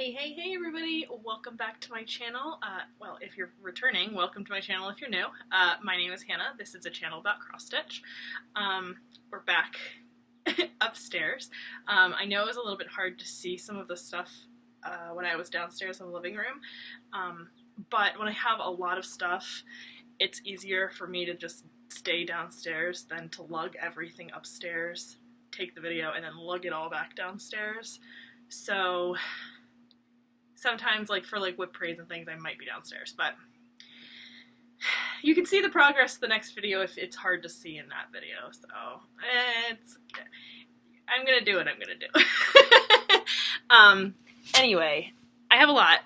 Hey everybody, welcome back to my channel. Well, if you're returning, welcome to my channel if you're new. My name is Hannah. This is a channel about cross-stitch. We're back upstairs. I know it was a little bit hard to see some of the stuff when I was downstairs in the living room, but when I have a lot of stuff, it's easier for me to just stay downstairs than to lug everything upstairs, take the video, and then lug it all back downstairs. So sometimes, like for WIP parades and things, I might be downstairs, but you can see the progress the next video if it's hard to see in that video. So I'm gonna do what I'm gonna do. Anyway, I have a lot.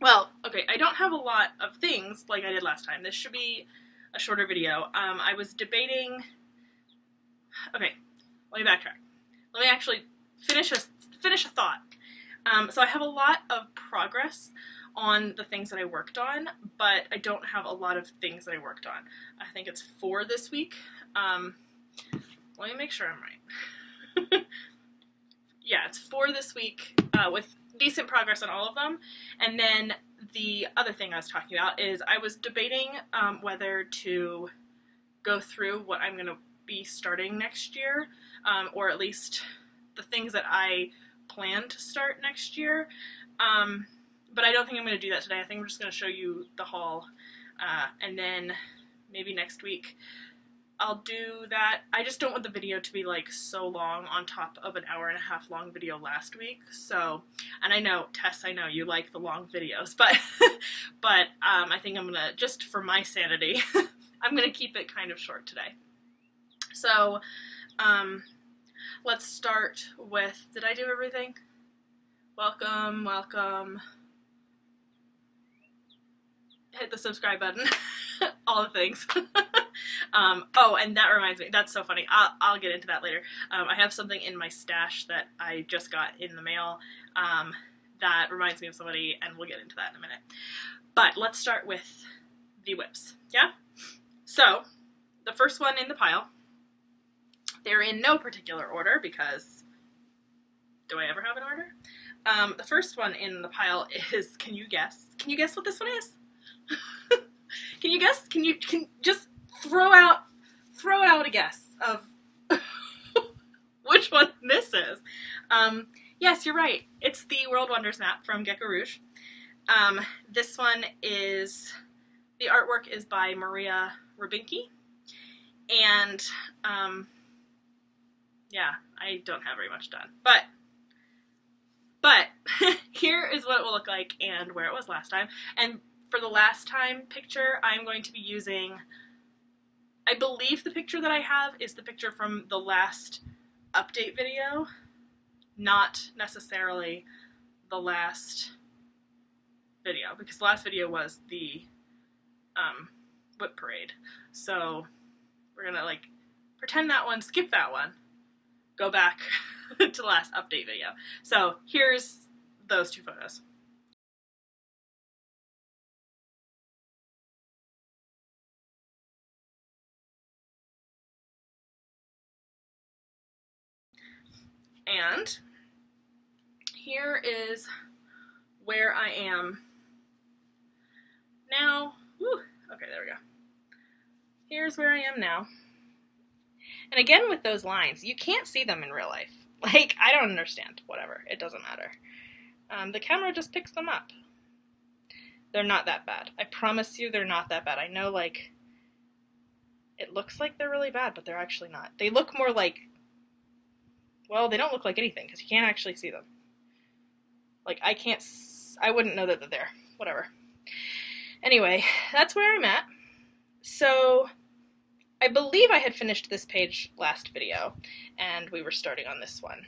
Well, okay, I don't have a lot of things like I did last time. This should be a shorter video. I was debating. Okay, let me backtrack. Let me actually finish a thought. So I have a lot of progress on the things that I worked on, but I don't have a lot of things that I worked on. I think it's 4 this week. Let me make sure I'm right. Yeah, it's 4 this week with decent progress on all of them. And then the other thing I was talking about is I was debating whether to go through what I'm going to be starting next year, or at least the things that I plan to start next year, but I don't think I'm going to do that today. I think we're just going to show you the haul, and then maybe next week I'll do that. I just don't want the video to be like so long on top of an 1.5-hour long video last week. So, and I know, Tess, I know you like the long videos, but I think I'm going to, just for my sanity, I'm going to keep it kind of short today. So, let's start with, did I do everything? Welcome, welcome. Hit the subscribe button. All the things. Oh, and that reminds me, that's so funny. I'll get into that later. I have something in my stash that I just got in the mail that reminds me of somebody, and we'll get into that in a minute. But let's start with the WIPs, yeah? So, the first one in the pile, they're in no particular order because, do I ever have an order? The first one in the pile is, can you guess? Can you guess what this one is? Can you guess? Can just throw out a guess of which one this is? Yes, you're right. It's the World Wonders map from GeckoRouge. This one is, the artwork is by Maria Rabinky, and yeah, I don't have very much done, but here is what it will look like and where it was last time. And for the last time picture, I'm going to be using, I believe the picture that I have is the picture from the last update video, not necessarily the last video, because the last video was the WIP parade. So we're gonna like pretend that one, skip that one, go back to the last update video. So here's those 2 photos. And here is where I am now. Woo, okay, there we go. Here's where I am now. And again with those lines, you can't see them in real life. Like, I don't understand. Whatever, it doesn't matter. The camera just picks them up. They're not that bad. I promise you they're not that bad. I know, like, it looks like they're really bad, but they're actually not. They look more like, well, they don't look like anything because you can't actually see them. Like, I wouldn't know that they're there. Whatever. Anyway, that's where I'm at. So, I believe I had finished this page last video, and we were starting on this one.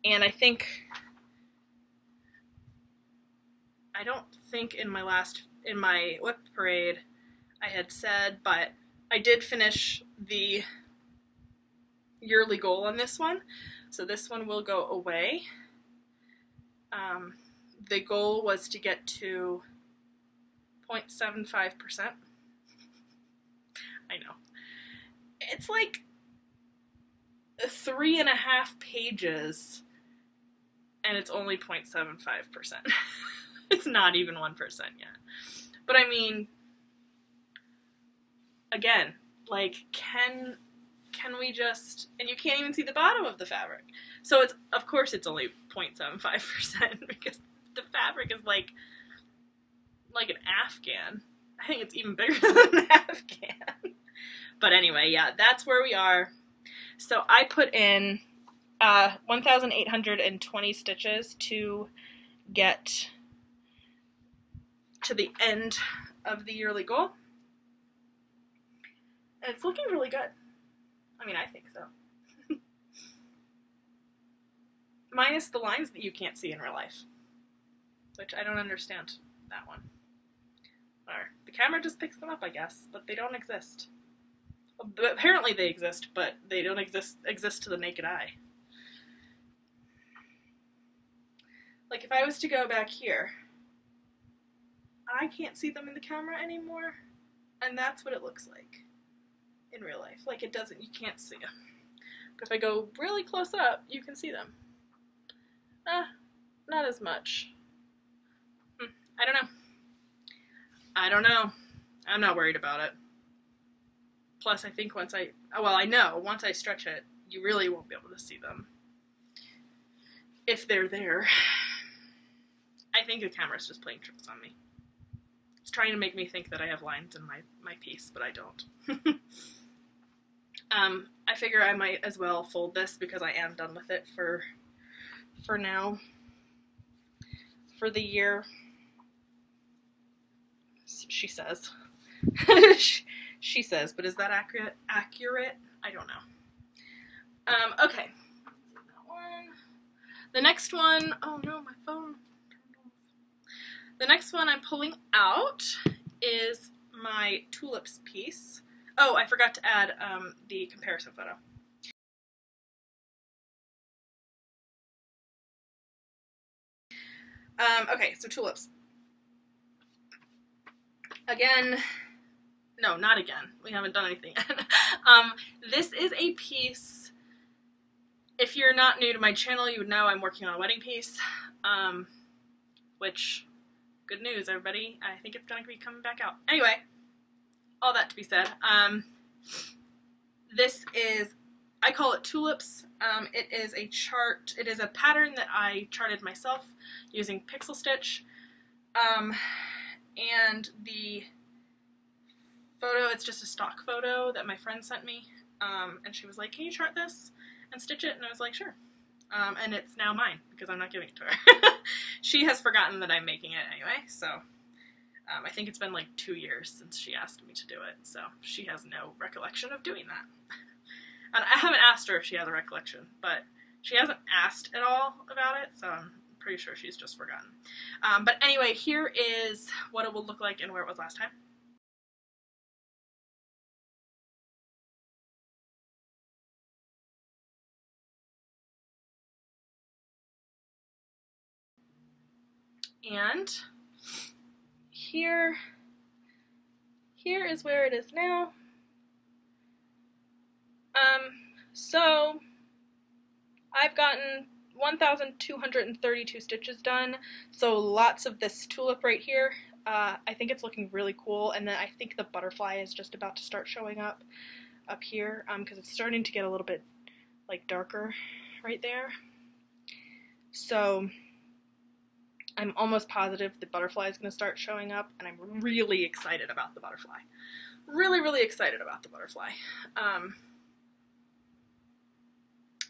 And I don't think in my WIP parade I had said, but I did finish the yearly goal on this one, so this one will go away. The goal was to get to 0.75%. I know. It's like 3.5 pages, and it's only 0.75%. It's not even 1% yet. But I mean, again, like, can we just, and you can't even see the bottom of the fabric. So it's, of course it's only 0.75% because the fabric is like an Afghan. I think it's even bigger than an Afghan. But anyway, yeah, that's where we are. So I put in 1,820 stitches to get to the end of the yearly goal. And it's looking really good. I mean, I think so. Minus the lines that you can't see in real life, which I don't understand that one. Or the camera just picks them up, I guess, but they don't exist. But apparently they exist, but they don't exist to the naked eye. Like if I was to go back here, I can't see them in the camera anymore, and that's what it looks like in real life. Like it doesn't, you can't see them. But if I go really close up, you can see them. Not as much. I don't know. I don't know. I'm not worried about it. Plus, I think once I know, once I stretch it, you really won't be able to see them. If they're there. I think the camera's just playing tricks on me. It's trying to make me think that I have lines in my piece, but I don't. I figure I might as well fold this because I am done with it for now. For the year. She says. She says, but is that accurate? I don't know. Okay. That one. The next one, oh no, my phone. The next one I'm pulling out is my Tulips piece. Oh, I forgot to add the comparison photo. Okay, so Tulips. Again, no, not again. We haven't done anything yet. This is a piece, if you're not new to my channel, you would know I'm working on a wedding piece, which, good news, everybody. I think it's going to be coming back out. Anyway, all that to be said, this is, I call it Tulips. It is a chart, it is a pattern that I charted myself using Pixel Stitch, and the photo, it's just a stock photo that my friend sent me, and she was like, can you chart this and stitch it? And I was like, sure. And it's now mine because I'm not giving it to her. She has forgotten that I'm making it anyway, so I think it's been like 2 years since she asked me to do it, so she has no recollection of doing that. And I haven't asked her if she has a recollection, but she hasn't asked at all about it, so I'm pretty sure she's just forgotten. But anyway, here is what it will look like and where it was last time. And here is where it is now. So I've gotten 1,232 stitches done, so lots of this tulip right here. I think it's looking really cool, and then I think the butterfly is just about to start showing up here, because it's starting to get a little bit like darker right there. So I'm almost positive the butterfly is going to start showing up, and I'm really excited about the butterfly. Really, really excited about the butterfly.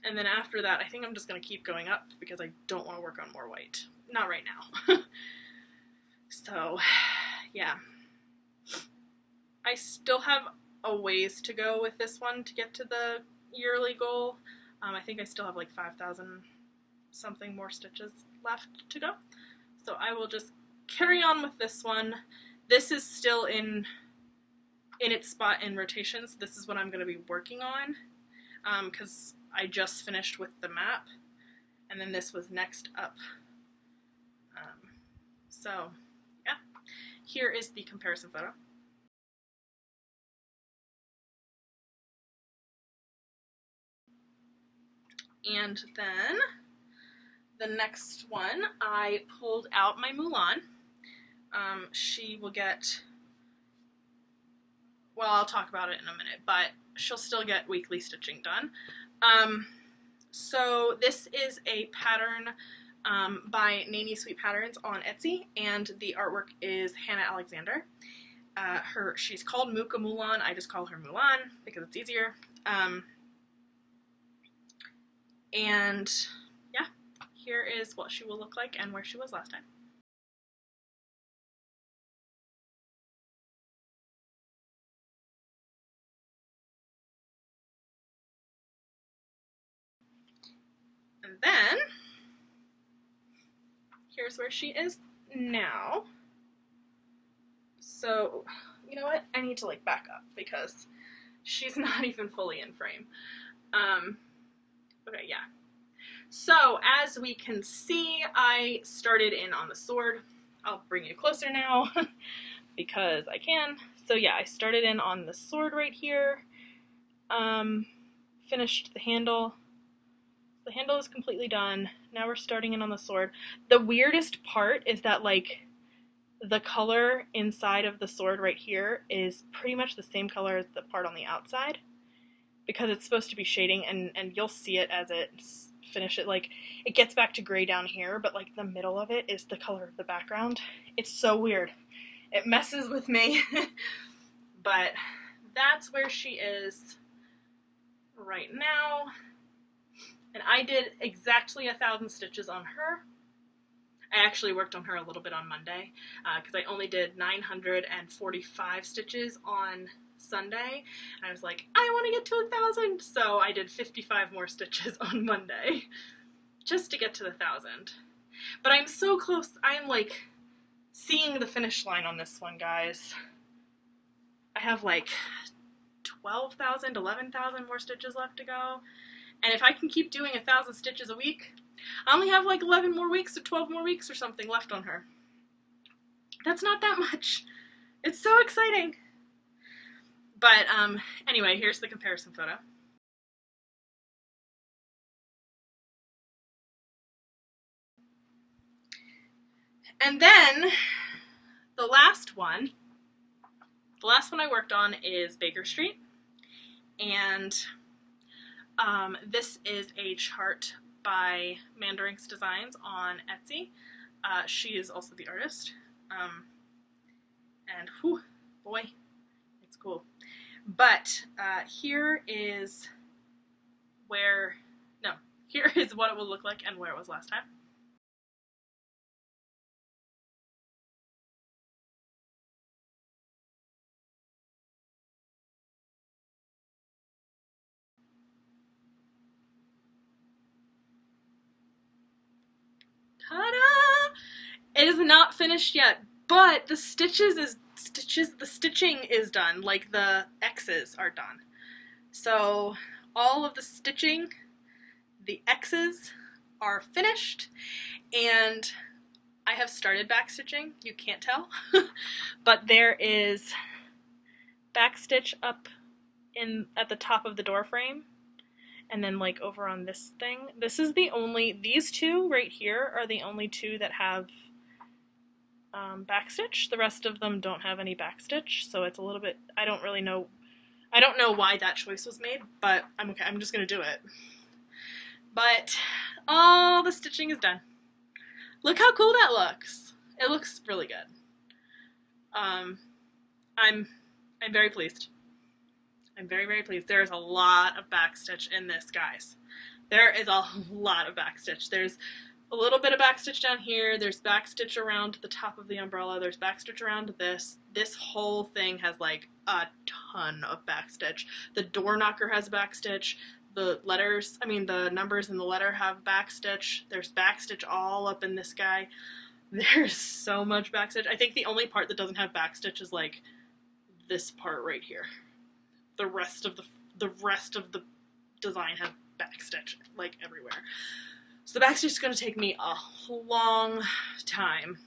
And then after that, I think I'm just going to keep going up because I don't want to work on more white. Not right now. So, yeah. I still have a ways to go with this one to get to the yearly goal. I think I still have like 5,000 something more stitches left to go. So I will just carry on with this one. This is still in its spot in rotations. This is what I'm going to be working on because I just finished with the map, and then this was next up. So yeah, here is the comparison photo. And then the next one, I pulled out my Mulan. She will get, well, I'll talk about it in a minute, but she'll still get weekly stitching done. So this is a pattern by NeniSweetPatterns on Etsy, and the artwork is Hannah Alexander. She's called Mucha Mulan. I just call her Mulan because it's easier. And yeah, here is what she will look like and where she was last time. And then, here's where she is now. So, you know what? I need to like back up because she's not even fully in frame. Okay, yeah. So, as we can see, I started in on the sword. I'll bring you closer now because I can. So yeah, I started in on the sword right here. Finished the handle. The handle is completely done. Now we're starting in on the sword. The weirdest part is that like the color inside of the sword right here is pretty much the same color as the part on the outside because it's supposed to be shading, and you'll see it as it finish it. Like it gets back to gray down here, but like the middle of it is the color of the background. It's so weird. It messes with me. But that's where she is right now. And I did exactly 1,000 stitches on her. I actually worked on her a little bit on Monday because I only did 945 stitches on Sunday. And I was like, I want to get to 1,000. So I did 55 more stitches on Monday just to get to the 1,000. But I'm so close. I'm like seeing the finish line on this one, guys. I have like 12,000, 11,000 more stitches left to go. And if I can keep doing 1,000 stitches a week, I only have like 11 more weeks or 12 more weeks or something left on her. That's not that much. It's so exciting. But anyway, here's the comparison photo. And then the last one I worked on is Baker Street. And this is a chart by MandarinksDesign on Etsy. She is also the artist. And whew, boy, it's cool. But here is what it will look like and where it was last time. Ta-da! It is not finished yet, but the stitching is done. Like the X's are done. So all of the stitching, the X's are finished, and I have started backstitching. You can't tell, but there is backstitch up at the top of the door frame. And then like over on this thing, these two right here are the only two that have backstitch. The rest of them don't have any backstitch, so it's a little bit, I don't know why that choice was made, but I'm okay, I'm just gonna do it. But all the stitching is done. Look how cool that looks. It looks really good. I'm very pleased. I'm very, very pleased. There is a lot of backstitch in this, guys. There is a lot of backstitch. There's a little bit of backstitch down here. There's backstitch around the top of the umbrella. There's backstitch around this. This whole thing has like a ton of backstitch. The door knocker has backstitch. The numbers in the letter have backstitch. There's backstitch all up in this guy. There's so much backstitch. I think the only part that doesn't have backstitch is like this part right here. The rest of the design has backstitch like everywhere. So the backstitch is going to take me a long time.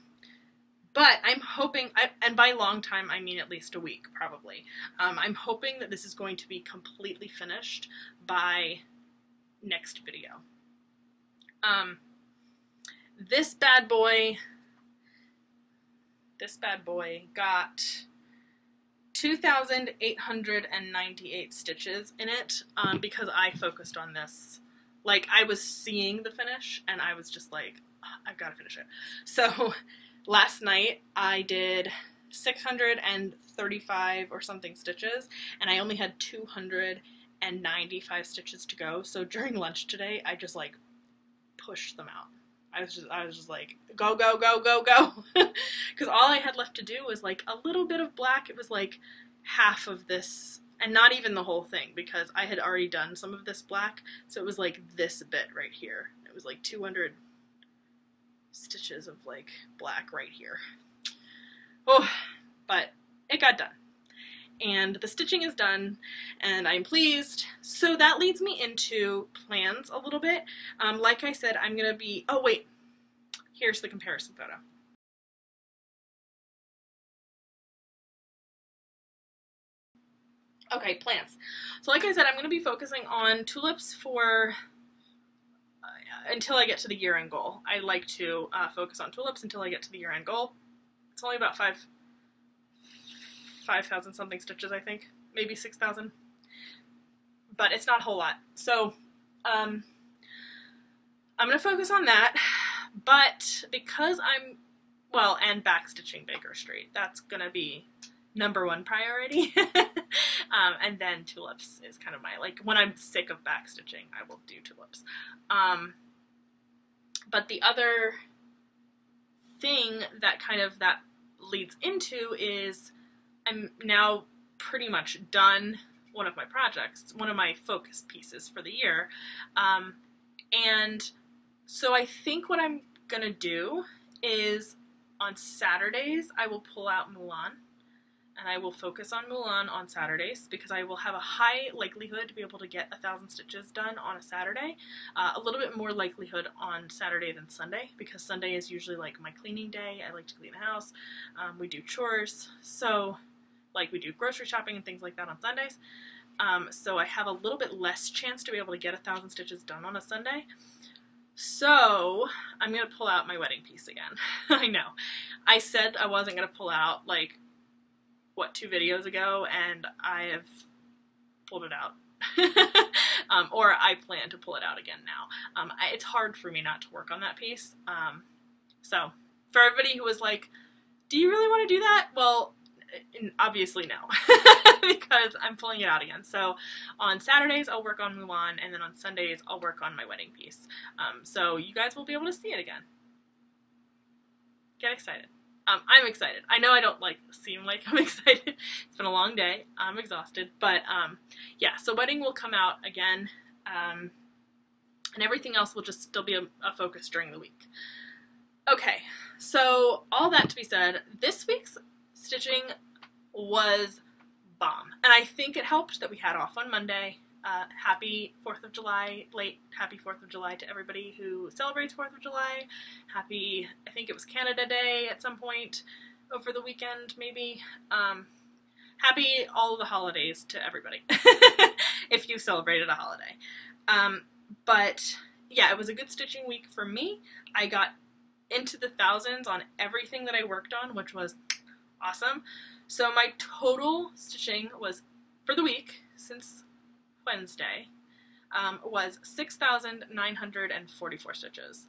But I'm hoping, and by long time I mean at least a week probably. I'm hoping that this is going to be completely finished by next video. This bad boy got 2,898 stitches in it, because I focused on this. Like, I was seeing the finish, and I was just like, I've got to finish it. So, last night, I did 635 or something stitches, and I only had 295 stitches to go. So, during lunch today, I just, like, pushed them out. I was just like, go, go, go, go, go. Because all I had left to do was, like, a little bit of black. It was, like, half of this, and not even the whole thing, because I had already done some of this black. So it was, like, this bit right here. It was, like, 200 stitches of, like, black right here. Oh, but it got done. And the stitching is done, and I'm pleased. So that leads me into plans a little bit. Like I said, I'm going to be... Oh, wait. Here's the comparison photo. Okay, plans. So like I said, I'm going to be focusing on tulips for... until I get to the year-end goal. I like to focus on tulips until I get to the year-end goal. It's only about 5,000 something stitches, I think. Maybe 6,000. But it's not a whole lot. So, I'm going to focus on that. But because I'm, well, and backstitching Baker Street. That's going to be #1 priority. And then tulips is kind of my, like, when I'm sick of backstitching, I will do tulips. But the other thing that that leads into is I'm now pretty much done one of my projects, one of my focus pieces for the year. And so I think what I'm going to do is on Saturdays I will pull out Mulan, and I will focus on Mulan on Saturdays because I will have a high likelihood to be able to get 1,000 stitches done on a Saturday. A little bit more likelihood on Saturday than Sunday, because Sunday is usually like my cleaning day. I like to clean the house. We do chores, so like we do grocery shopping and things like that on Sundays. So I have a little bit less chance to be able to get 1,000 stitches done on a Sunday. So I'm going to pull out my wedding piece again. I know. I said I wasn't going to pull out, like, what, 2 videos ago, and I have pulled it out. Or I plan to pull it out again now. It's hard for me not to work on that piece. So for everybody who was like, do you really want to do that? Well, obviously no, because I'm pulling it out again. So on Saturdays I'll work on Mulan, and then on Sundays I'll work on my wedding piece. So you guys will be able to see it again. Get excited. I'm excited. I know I don't seem like I'm excited. It's been a long day. I'm exhausted, but yeah. So wedding will come out again, and everything else will just still be a focus during the week. Okay, so all that to be said, this week's stitching was bomb, and I think it helped that we had off on Monday. Happy 4th of July, happy 4th of July to everybody who celebrates 4th of July. Happy, I think it was Canada Day at some point over the weekend, maybe. Happy all the holidays to everybody, if you celebrated a holiday. But yeah, it was a good stitching week for me. I got into the thousands on everything that I worked on, which was awesome. So my total stitching was, for the week, since Wednesday, was 6,944 stitches.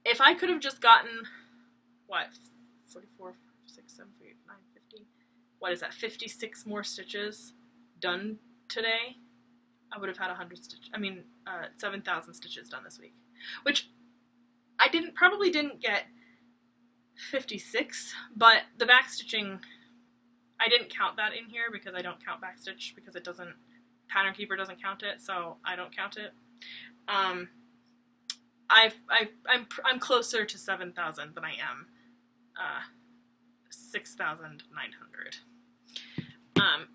If I could have just gotten, what, 44, 6, 7, 8, 9, 50, what is that, 56 more stitches done today, I would have had 7,000 stitches done this week. Which I probably didn't get 56, but the back stitching, I didn't count that in here because I don't count backstitch because it doesn't, Pattern Keeper doesn't count it, so I don't count it. I'm closer to 7,000 than I am 6,900.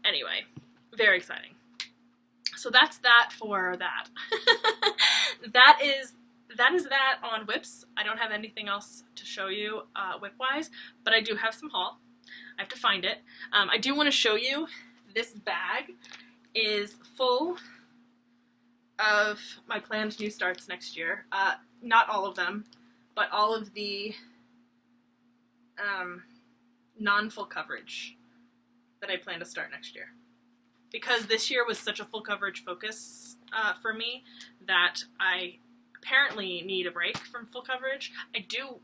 Anyway, very exciting. So that's that for that. That is that on WIPs. I don't have anything else to show you WIP-wise, but I do have some haul. I have to find it. I do want to show you this bag is full of my planned new starts next year. Not all of them, but all of the non-full coverage that I plan to start next year. Because this year was such a full coverage focus for me that I apparently need a break from full coverage.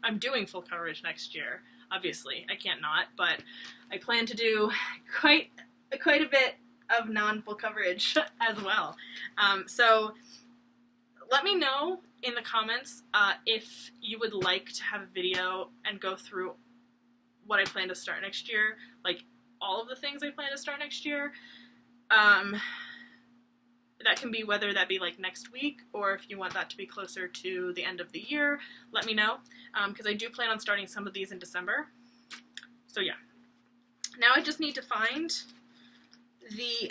I'm doing full coverage next year, obviously. I can't not, but I plan to do quite a bit of non-full coverage as well. So let me know in the comments if you would like to have a video and go through what I plan to start next year, like all of the things I plan to start next year. That can be whether that be like next week, or if you want that to be closer to the end of the year, let me know, because I do plan on starting some of these in December. So yeah. Now I just need to find the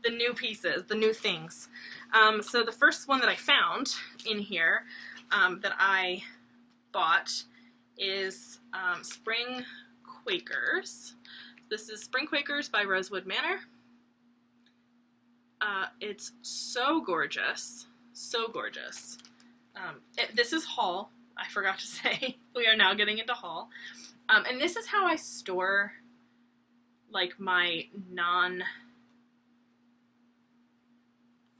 the new pieces, the new things. So the first one that I found in here that I bought is Spring Quakers. This is Spring Quakers by Rosewood Manor. It's so gorgeous, so gorgeous. This is haul, I forgot to say. We are now getting into haul. And this is how I store like my non-full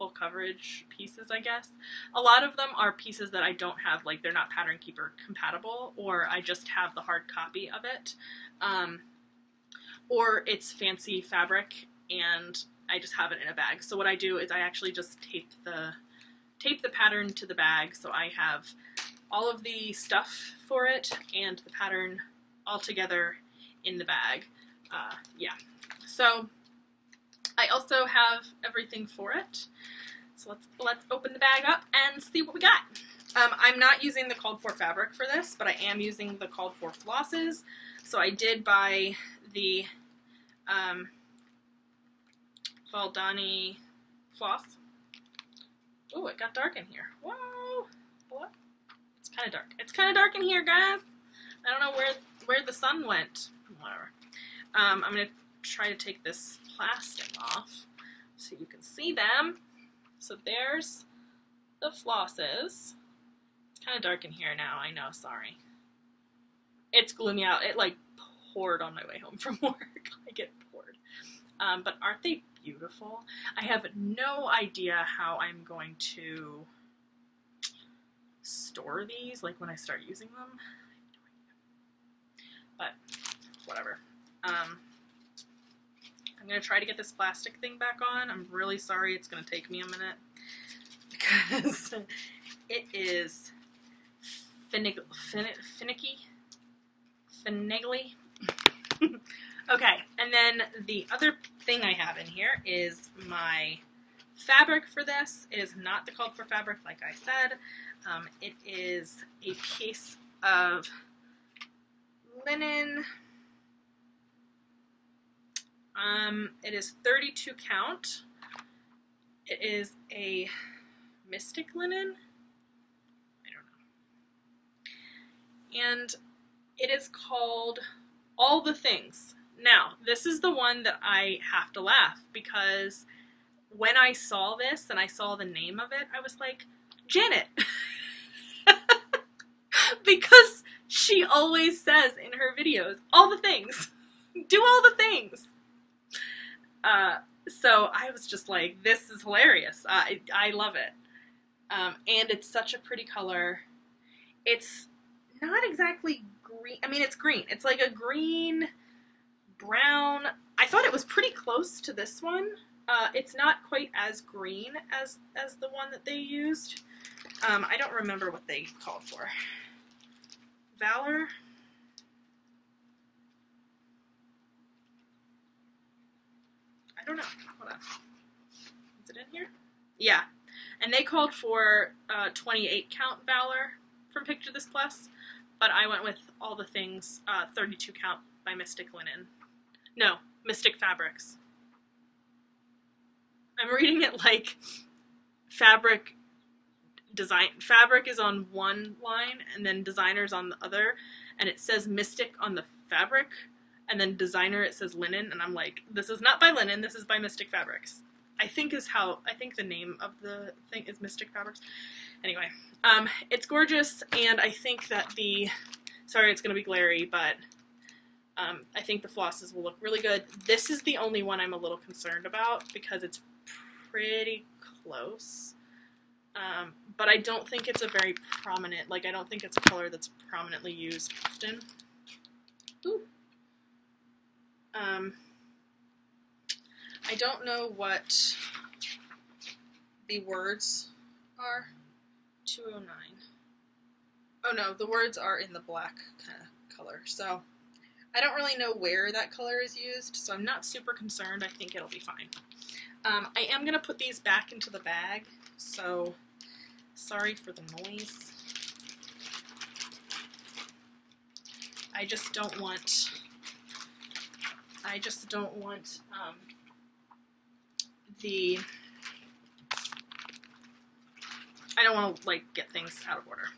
coverage pieces, I guess. A lot of them are pieces that I don't have, like they're not Pattern Keeper compatible, or I just have the hard copy of it. Or it's fancy fabric and I just have it in a bag. So what I do is I actually just tape the pattern to the bag, so I have all of the stuff for it and the pattern all together in the bag. Yeah. So I also have everything for it. So let's open the bag up and see what we got. I'm not using the called for fabric for this, but I am using the called for flosses. So I did buy the Valdani floss. Oh, it got dark in here. Whoa! What? It's kind of dark. It's kind of dark in here, guys. I don't know where the sun went. Whatever. I'm gonna try to take this plastic off so you can see them. So there's the flosses. It's kind of dark in here now. I know. Sorry. It's gloomy out. It like poured on my way home from work. I get poured. But aren't they beautiful? I have no idea how I'm going to store these, like when I start using them. But whatever. I'm going to try to get this plastic thing back on. I'm really sorry it's going to take me a minute because it is finicky. Okay, and then the other thing I have in here is my fabric for this. It is not the called for fabric, like I said. It is a piece of linen. It is 32 count. It is a mystic linen. I don't know. And it is called All the Things. Now, this is the one that I have to laugh because when I saw this and I saw the name of it, I was like, Janet! Because she always says in her videos, all the things. Do all the things. So I was just like, this is hilarious. I love it. And it's such a pretty color. It's not exactly green. I mean, it's green. It's like a green, brown. I thought it was pretty close to this one. It's not quite as green as the one that they used. I don't remember what they called for. Valor? I don't know. Hold on. Is it in here? Yeah. And they called for 28 count Valor from Picture This Plus, but I went with All the Things 32 count by Mystic Linen. No, Mystic Fabrics. I'm reading it like fabric design. Fabric is on one line and then designer's on the other, and it says Mystic on the fabric, and then designer it says linen, and I'm like, this is not by linen, this is by Mystic Fabrics. I think the name of the thing is Mystic Fabrics. Anyway, it's gorgeous, and I think that sorry it's going to be glary, but I think the flosses will look really good. This is the only one I'm a little concerned about because it's pretty close. But I don't think it's a very prominent, like I don't think it's a color that's prominently used often. Ooh. I don't know what the words are. 209. Oh no, the words are in the black kind of color. So I don't really know where that color is used, so I'm not super concerned. I think it'll be fine. I am going to put these back into the bag, so sorry for the noise. I just don't want I don't want to, like, get things out of order.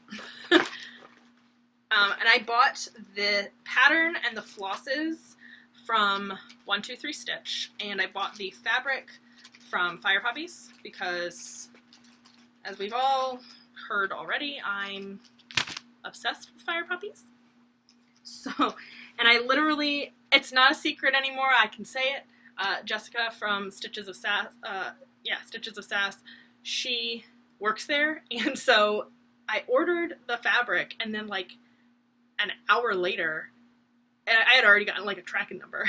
And I bought the pattern and the flosses from 123 Stitch, and I bought the fabric from Fire Poppies because, as we've all heard already, I'm obsessed with Fire Poppies. So, and I literally, it's not a secret anymore, I can say it. Jessica from Stitches of Sass, Stitches of Sass, she works there, and so I ordered the fabric, and then like an hour later, and I had already gotten like a tracking number.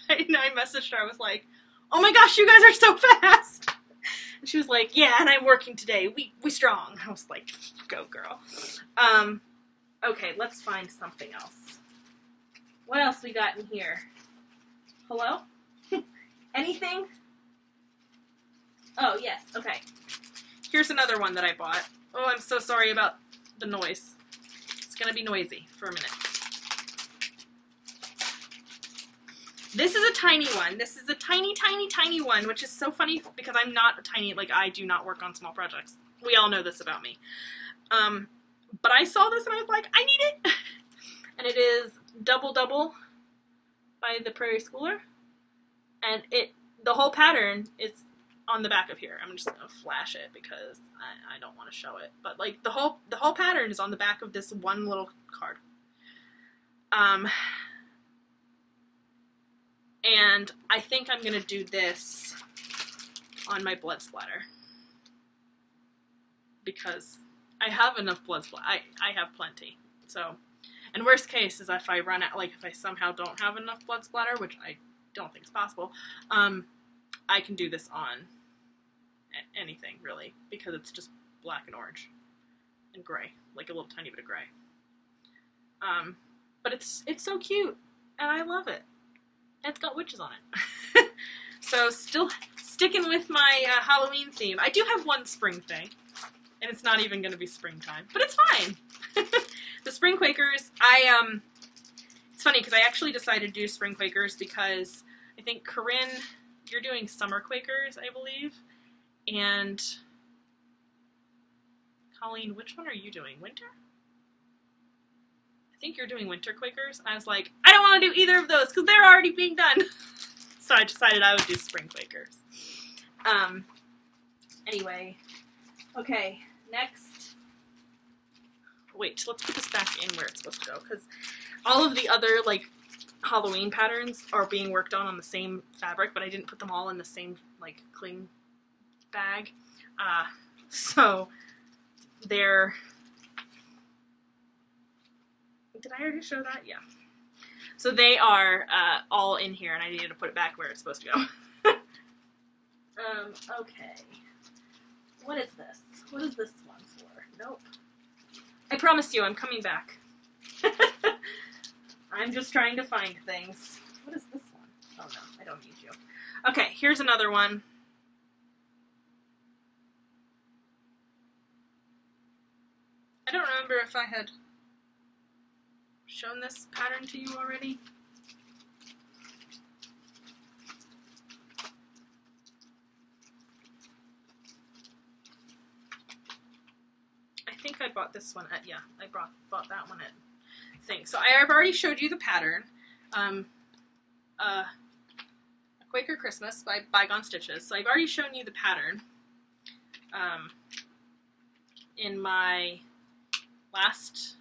And I messaged her, I was like, oh my gosh, you guys are so fast! And she was like, yeah, and I'm working today, we strong. I was like, go girl. Okay, let's find something else. What else we got in here? Hello? Anything? Oh, yes, okay. Here's another one that I bought. Oh, I'm so sorry about the noise. It's gonna be noisy for a minute. This is a tiny one. This is a tiny, tiny, tiny one, which is so funny because I'm not a tiny, like, I do not work on small projects. We all know this about me. But I saw this and I was like, I need it! And it is Double Double by the Prairie Schooler. And the whole pattern is on the back of here. I'm just gonna flash it because I don't want to show it. But like the whole pattern is on the back of this one little card. And I think I'm gonna do this on my blood splatter because I have enough blood splatter. I have plenty. So, and worst case is if I run out, like if I somehow don't have enough blood splatter, which I don't think is possible, I can do this on anything really because it's just black and orange and gray, like a little tiny bit of gray. But it's so cute and I love it. And it's got witches on it. So still sticking with my Halloween theme. I do have one spring thing, and it's not even going to be springtime, but it's fine. The spring Quakers, it's funny because I actually decided to do spring Quakers because I think Corinne, you're doing summer Quakers, I believe, and Colleen, which one are you doing? Winter? I think you're doing winter Quakers. I was like, I don't want to do either of those because they're already being done. So I decided I would do spring Quakers. Anyway, okay, next. Wait, let's put this back in where it's supposed to go because all of the other like Halloween patterns are being worked on the same fabric, but I didn't put them all in the same like cling bag. So they're. Did I already show that? Yeah. So they are all in here, and I needed to put it back where it's supposed to go. Okay. What is this? What is this one for? Nope. I promise you, I'm coming back. I'm just trying to find things. What is this one? Oh no, I don't need you. Okay, here's another one. I don't remember if I had shown this pattern to you already. I think I bought this one at, yeah, I bought that one at Thing. So I have already showed you the pattern. A Quaker Christmas by Bygone Stitches. So I've already shown you the pattern in my last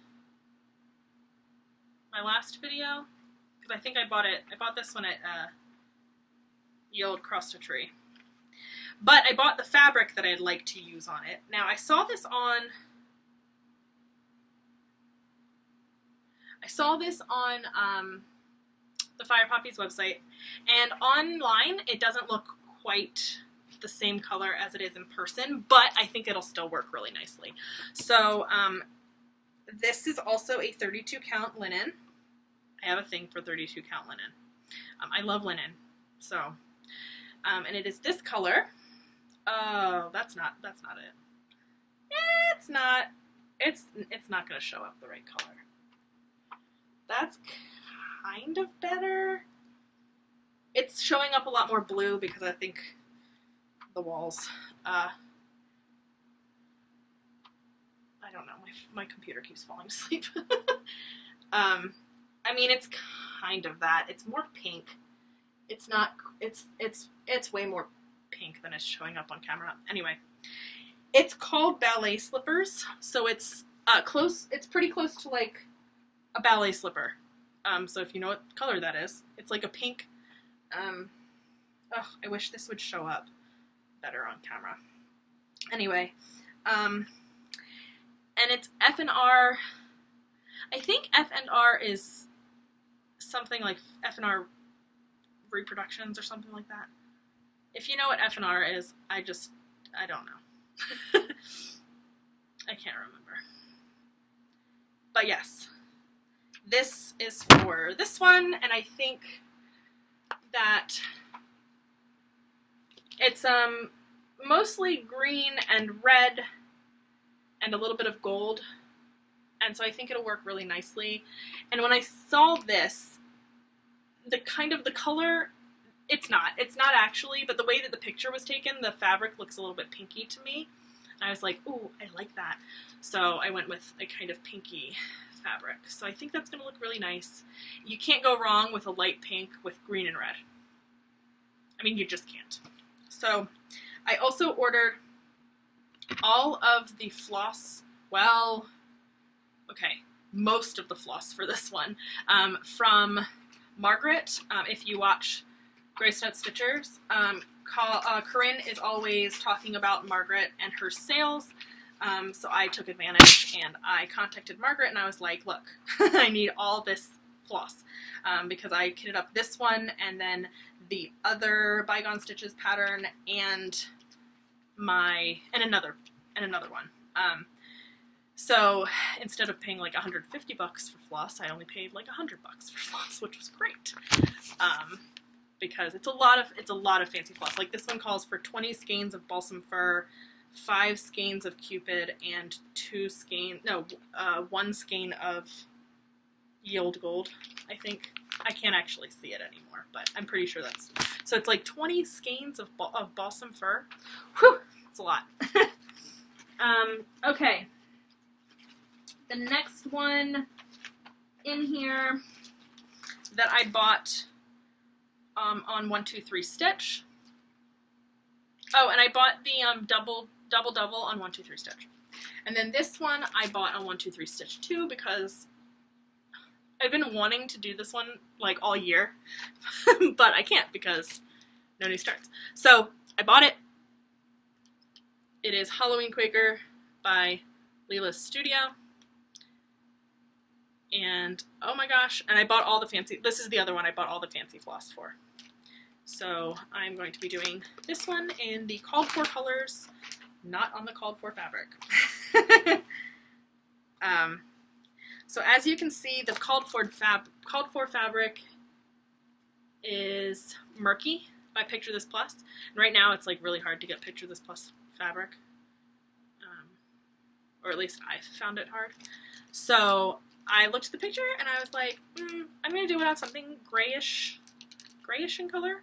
video, because I think I bought this one at the old cross-stitchery. But I bought the fabric that I'd like to use on it. Now I saw this on the Fire Poppies website, and online it doesn't look quite the same color as it is in person, but I think it'll still work really nicely. So this is also a 32 count linen. I have a thing for 32 count linen. I love linen. So, and it is this color. Oh, that's not it. It's not going to show up the right color. That's kind of better. It's showing up a lot more blue because I think the walls, I don't know, my computer keeps falling asleep. I mean, it's kind of that. It's more pink. It's not, it's way more pink than it's showing up on camera. Anyway, it's called Ballet Slippers, so it's it's pretty close to like a ballet slipper. So if you know what color that is, it's like a pink. Oh, I wish this would show up better on camera. Anyway, and it's F&R. I think F&R is something like F&R Reproductions or something like that. If you know what F&R is, I don't know. I can't remember. But yes, this is for this one, and I think that it's mostly green and red and a little bit of gold, and so I think it'll work really nicely. And when I saw this, the color, it's not actually, but the way that the picture was taken, the fabric looks a little bit pinky to me. And I was like, ooh, I like that. So I went with a kind of pinky fabric. So I think that's going to look really nice. You can't go wrong with a light pink with green and red. I mean, you just can't. So I also ordered all of the floss, well, okay, most of the floss for this one, from Margaret. If you watch Grace Note Stitchers, Corinne is always talking about Margaret and her sales, so I took advantage and I contacted Margaret and I was like, look, I need all this floss, because I kitted up this one and then the other Bygone Stitches pattern and another one. So instead of paying like $150 for floss, I only paid like $100 for floss, which was great. Because it's a lot of fancy floss. Like this one calls for 20 skeins of balsam fir, 5 skeins of Cupid, and 1 skein of yield gold, I think. I can't actually see it anymore, but I'm pretty sure that's, so it's like 20 skeins of balsam fir. Whew, it's a lot. Okay. The next one in here that I bought on 123 Stitch. Oh, and I bought the double on 123 Stitch. And then this one I bought on 123 Stitch too, because I've been wanting to do this one like all year, but I can't because no new starts. So I bought it. It is Halloween Quaker by Leela's Studio. And oh my gosh, and I bought all the fancy, this is the other one I bought all the fancy floss for. So I'm going to be doing this one in the called for colors, not on the called for fabric. So as you can see, the called for fabric is Murky by Picture This Plus. And right now it's like really hard to get Picture This Plus fabric. Or at least I found it hard. So I looked at the picture and I was like, I'm going to do it on something grayish in color.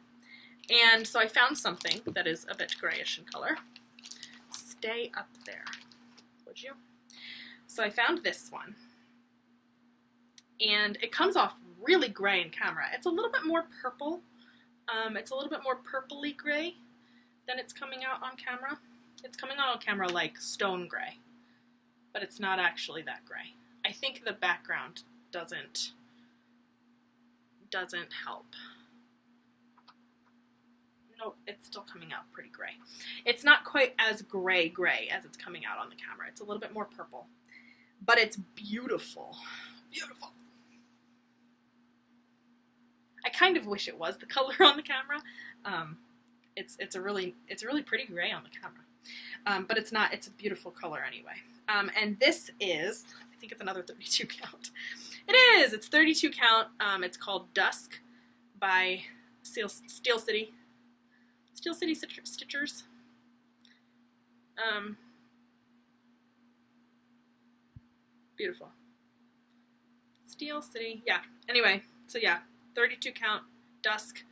And so I found something that is a bit grayish in color. Stay up there, would you? So I found this one. And it comes off really gray in camera. It's a little bit more purple It's a little bit more purpley gray than it's coming out on camera. It's coming out on camera like stone gray, but it's not actually that gray. I think the background doesn't help. Nope, it's still coming out pretty gray. It's not quite as gray as it's coming out on the camera. It's a little bit more purple, but it's beautiful. Beautiful. I kind of wish it was the color on the camera. It's a really pretty gray on the camera, but it's not. It's a beautiful color anyway. And this is, I think it's another 32 count. It is. It's 32 count. It's called Dusk by Steel City Stitchers. Beautiful. Steel City. Yeah. Anyway, so yeah, 32 count Dusk.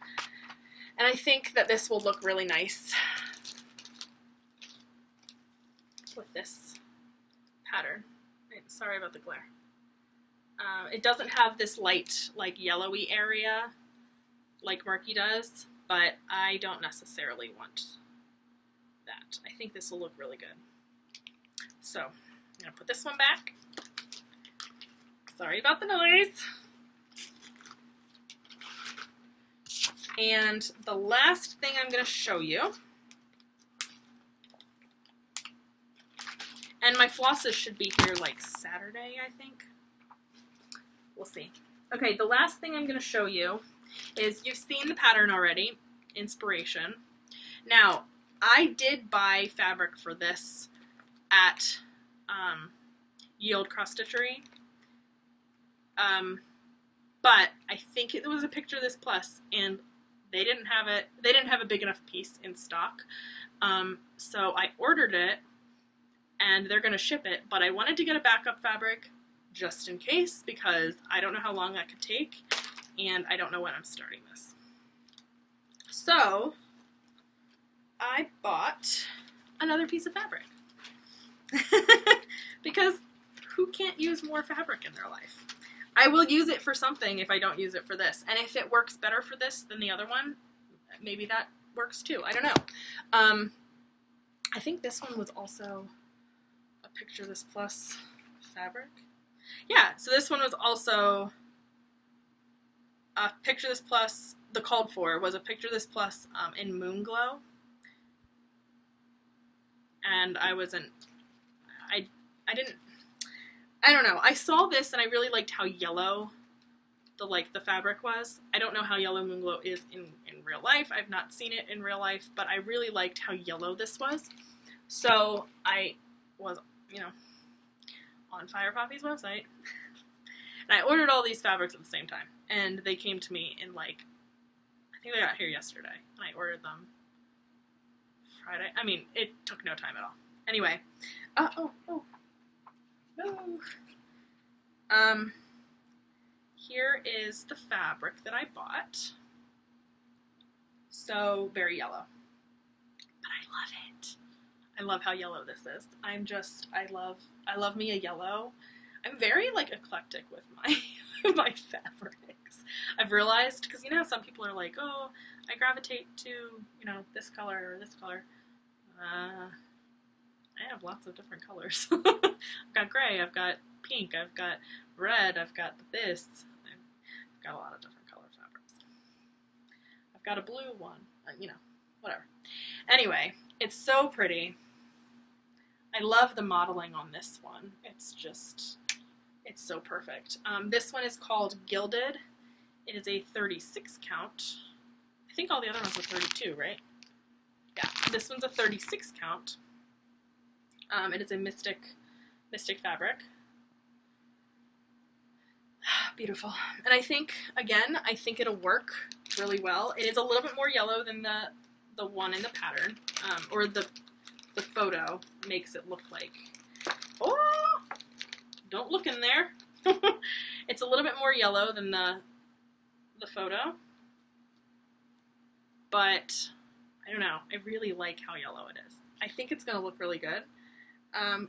And I think that this will look really nice with this pattern. Sorry about the glare. It doesn't have this light, like yellowy area like Marky does, but I don't necessarily want that. I think this will look really good. So I'm gonna put this one back. Sorry about the noise. And the last thing I'm gonna show you, and my flosses should be here like Saturday, I think. We'll see. Okay, the last thing I'm going to show you is, you've seen the pattern already, Inspiration. Now, I did buy fabric for this at Yield Cross Stitchery, but I think it was a Picture This Plus, and they didn't have it. They didn't have a big enough piece in stock, so I ordered it, and they're going to ship it, but I wanted to get a backup fabric just in case, because I don't know how long that could take, and I don't know when I'm starting this. So I bought another piece of fabric because who can't use more fabric in their life? I will use it for something if I don't use it for this, and if it works better for this than the other one, maybe that works too. I don't know. I think this one was also a Picture This Plus fabric. Yeah, so this one was also a Picture This Plus. The called for was a Picture This Plus in Moon Glow, and I don't know. I saw this and I really liked how yellow the fabric was. I don't know how yellow Moon Glow is in real life. I've not seen it in real life, but I really liked how yellow this was. So I was, on Fire Poppy's website, and I ordered all these fabrics at the same time, and they came to me in, like, I think they got here yesterday, and I ordered them Friday. I mean, it took no time at all. Anyway, no. Here is the fabric that I bought. So, very yellow, but I love it. I love how yellow this is. I love me a yellow. I'm very, like, eclectic with my my fabrics. I've realized, because you know how some people are like, oh, I gravitate to, this color or this color. I have lots of different colors. I've got gray, I've got pink, I've got red, I've got this. I've got a lot of different color fabrics. I've got a blue one, whatever. Anyway, it's so pretty. I love the modeling on this one. It's so perfect. This one is called Gilded. It is a 36 count. I think all the other ones are 32, right? Yeah, this one's a 36 count. It is a mystic fabric. Beautiful. And I think it'll work really well. It is a little bit more yellow than the one in the pattern, or the photo makes it look like. Oh, don't look in there. It's a little bit more yellow than the photo, but I don't know. I really like how yellow it is. I think it's gonna look really good.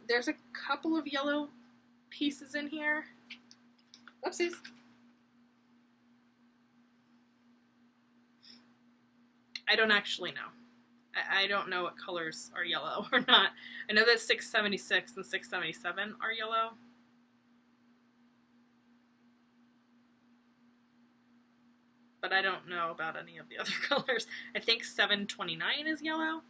There's a couple of yellow pieces in here. Whoopsies. I don't actually know. I don't know what colors are yellow or not. I know that 676 and 677 are yellow. But I don't know about any of the other colors. I think 729 is yellow.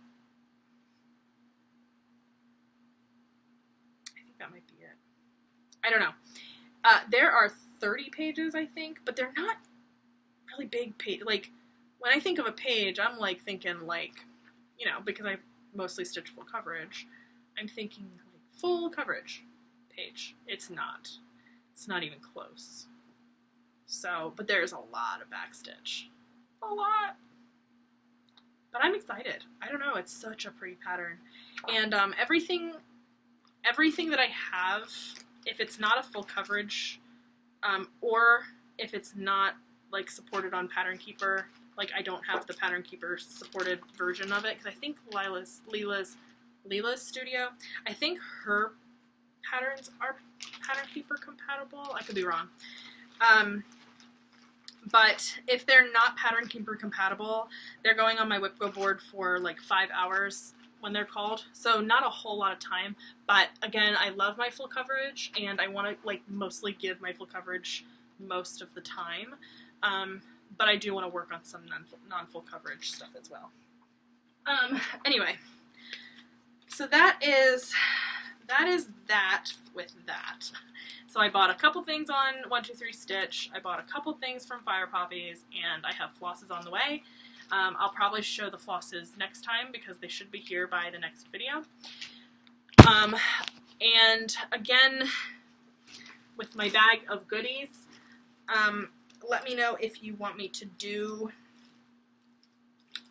I think that might be it. I don't know. There are 30 pages, I think, but they're not really big pages. Like, when I think of a page, I'm like thinking like, you know, because I mostly stitch full coverage, I'm thinking like full coverage page. It's not. It's not even close. So, but there's a lot of backstitch. A lot. But I'm excited. I don't know, it's such a pretty pattern. And everything that I have, if it's not a full coverage, or if it's not like supported on Pattern Keeper, like I don't have the Pattern Keeper supported version of it, because I think Leela's studio, I think her patterns are Pattern Keeper compatible. I could be wrong. But if they're not Pattern Keeper compatible, they're going on my WIP Go board for like 5 hours when they're called. So not a whole lot of time, but again, I love my full coverage and I want to like mostly give my full coverage most of the time. But I do want to work on some non-full coverage stuff as well. Anyway, so that is that with that. So I bought a couple things on 123 Stitch, I bought a couple things from Fire Poppies, and I have flosses on the way. I'll probably show the flosses next time because they should be here by the next video. And again, with my bag of goodies, let me know if you want me to do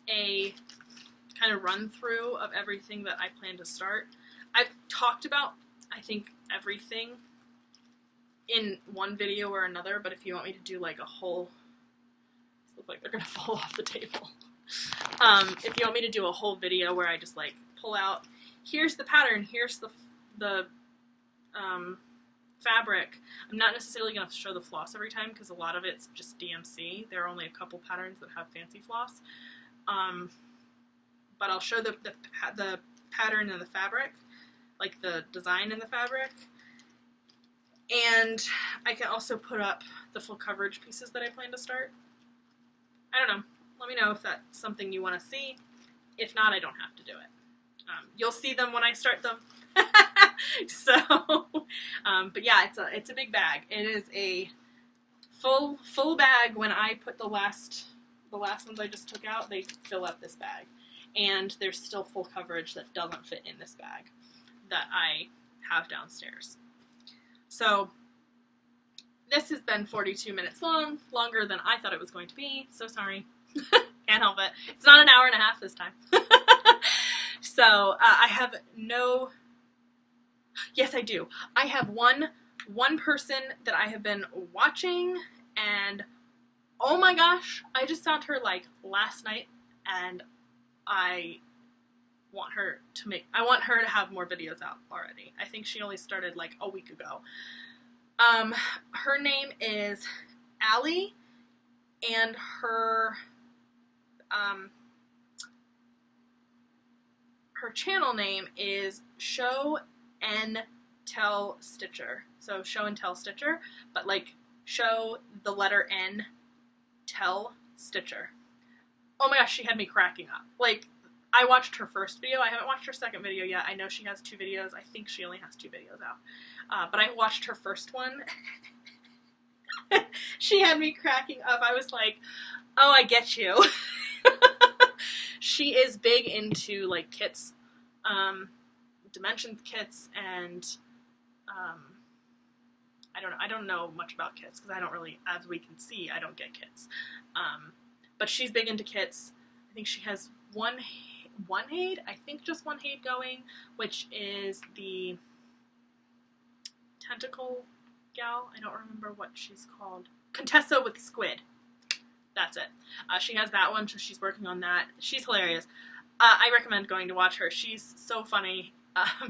a kind of run through of everything that I plan to start. I've talked about, I think, everything in one video or another, but if you want me to do like a whole, these look like they're gonna fall off the table. If you want me to do a whole video where I just like pull out, here's the pattern, here's the fabric. I'm not necessarily gonna show the floss every time because a lot of it's just DMC. There are only a couple patterns that have fancy floss. But I'll show the pattern and the fabric, like the design in the fabric. And I can also put up the full coverage pieces that I plan to start. I don't know. Let me know if that's something you want to see. If not, I don't have to do it. You'll see them when I start them. So, but yeah, it's a big bag. It is a full bag. When I put the last ones I just took out, they fill up this bag. And there's still full coverage that doesn't fit in this bag that I have downstairs. So this has been 42 minutes long, longer than I thought it was going to be, so sorry. Can't help it. It's not an hour and a half this time. So I have no, yes I do. I have one person that I have been watching, and oh my gosh, I just found her like last night, and I want her to have more videos out already. I think she only started like a week ago. Her name is Allie, and her channel name is Show and Tell Stitcher. So Show and Tell Stitcher, but like show the letter N, tell Stitcher. Oh my gosh, she had me cracking up. Like, I watched her first video. I haven't watched her second video yet. I know she has 2 videos. I think she only has 2 videos out. But I watched her first one. She had me cracking up. I was like, oh, I get you. She is big into, like, kits, dimension kits, and, I don't know much about kits, because I don't really, as we can see, I don't get kits. But she's big into kits. I think she has one Haid, I think just one Haid going, which is the Tentacle Gal. I don't remember what she's called. Contessa with Squid. That's it. She has that one, so she's working on that. She's hilarious. I recommend going to watch her. She's so funny.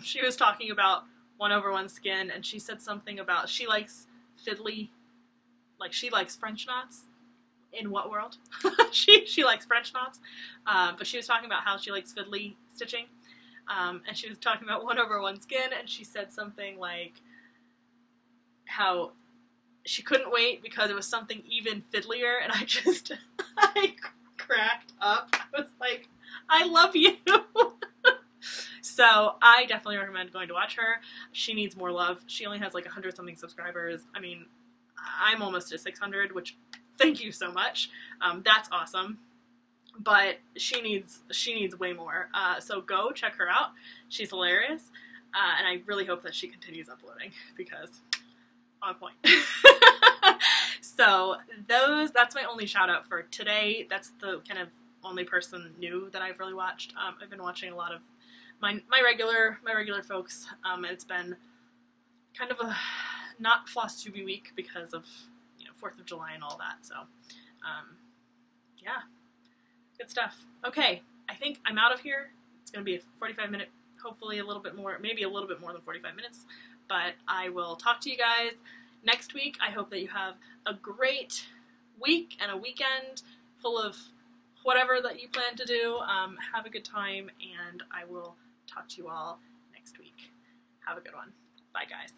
She was talking about 1/1 skin, and she said something about she likes fiddly, like she likes French knots. In what world? She likes French knots, but she was talking about how she likes fiddly stitching, and she was talking about 1/1 skin, and she said something like how she couldn't wait because it was something even fiddlier, and I cracked up. I was like, I love you. So I definitely recommend going to watch her. She needs more love. She only has like 100-something subscribers. I mean, I'm almost at 600, which thank you so much. That's awesome. But she needs way more. So go check her out. She's hilarious. And I really hope that she continues uploading because on point. So that's my only shout out for today. That's the kind of only person new that I've really watched. I've been watching a lot of my regular folks. It's been kind of a not Flosstube week because of 4th of July and all that. So yeah, good stuff. Okay, I think I'm out of here. It's gonna be a 45-minute, hopefully a little bit more, maybe a little bit more than 45 minutes. But I will talk to you guys next week. I hope that you have a great week and a weekend full of whatever that you plan to do. Have a good time, and I will talk to you all next week. Have a good one. Bye, guys.